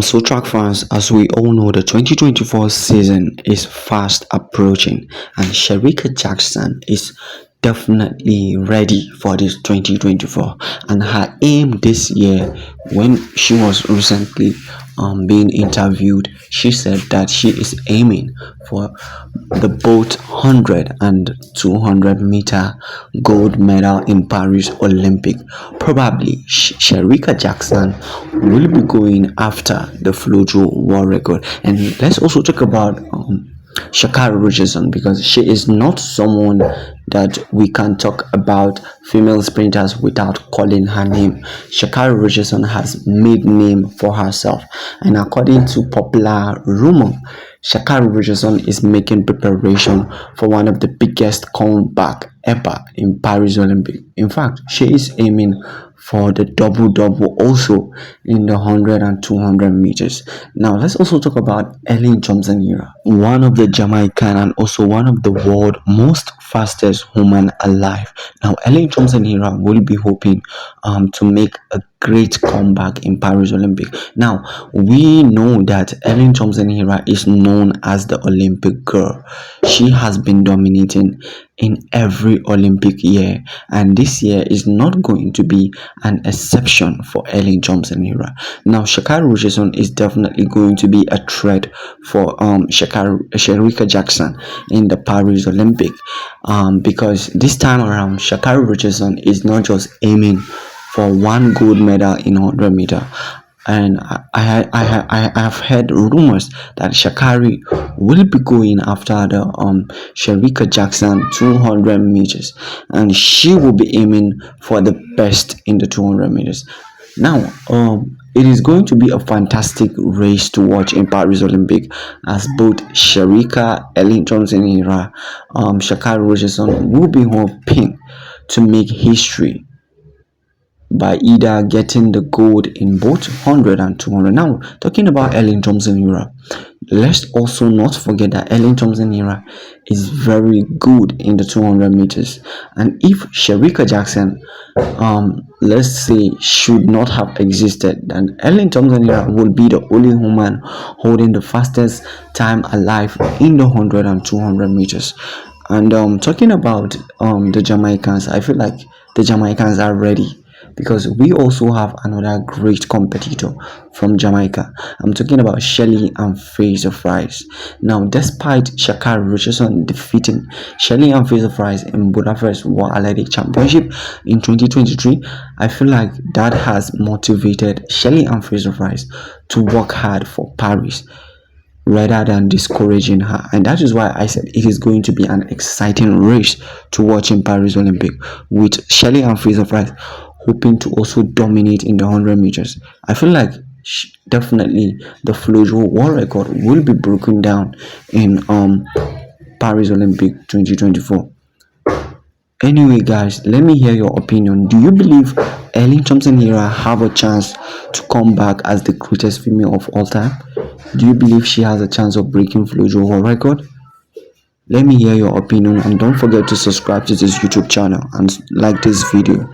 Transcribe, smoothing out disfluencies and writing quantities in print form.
So track fans, as we all know, the 2024 season is fast approaching, and Shericka Jackson is definitely ready for this 2024. And her aim this year, when she was recently being interviewed, she said that she is aiming for the both 100 and 200-meter gold medal in Paris Olympic. Probably Shericka Jackson will be going after the Flojo world record. And let's also talk about Richardson, because she is not someone that we can talk about female sprinters without calling her name. Shacarri Richardson has made name for herself, and according to popular rumor, Shacarri Richardson is making preparation for one of the biggest comeback ever in Paris Olympic. In fact, she is aiming for the double double also in the 100 and 200 meters. Now let's also talk about Elaine Thomson, one of the Jamaican and also one of the world most fastest women alive. Now Elaine Thomson will be hoping to make a great comeback in Paris Olympic. Now we know that Elaine Thomson is known as the Olympic girl. She has been dominating in every Olympic year, and this year is not going to be an exception for Elaine Thomson. Now Richardson is definitely going to be a threat for Shericka Jackson in the Paris Olympic, because this time around Richardson is not just aiming for one gold medal in 100 meter. And I have heard rumors that Shacarri will be going after the Shericka Jackson 200 meters, and she will be aiming for the best in the 200 meters. Now it is going to be a fantastic race to watch in Paris Olympic, as both Shericka, Elaine Thomson, Shacarri Richardson will be hoping to make history by either getting the gold in both 100 and 200. Now, talking about Elaine Thomson, let's also not forget that Elaine Thomson is very good in the 200 meters. And if Shericka Jackson, let's say, should not have existed, then Elaine Thomson would be the only woman holding the fastest time alive in the 100 and 200 meters. And talking about the Jamaicans, I feel like the Jamaicans are ready, because we also have another great competitor from Jamaica. I'm talking about Shelly and Fraser Fries. Now, despite Shacarri Richardson defeating Shelly and Fraser Fries in Budapest World Athletic Championship in 2023, I feel like that has motivated Shelly and Fraser Fries to work hard for Paris rather than discouraging her. And that is why I said it is going to be an exciting race to watch in Paris Olympic, with Shelly and Fraser Fries hoping to also dominate in the 100 meters. I feel like definitely the Flojo world record will be broken down in Paris Olympic 2024. Anyway, guys, let me hear your opinion. Do you believe Elaine Thomson have a chance to come back as the greatest female of all time? Do you believe she has a chance of breaking Flojo world record? Let me hear your opinion, and don't forget to subscribe to this YouTube channel and like this video.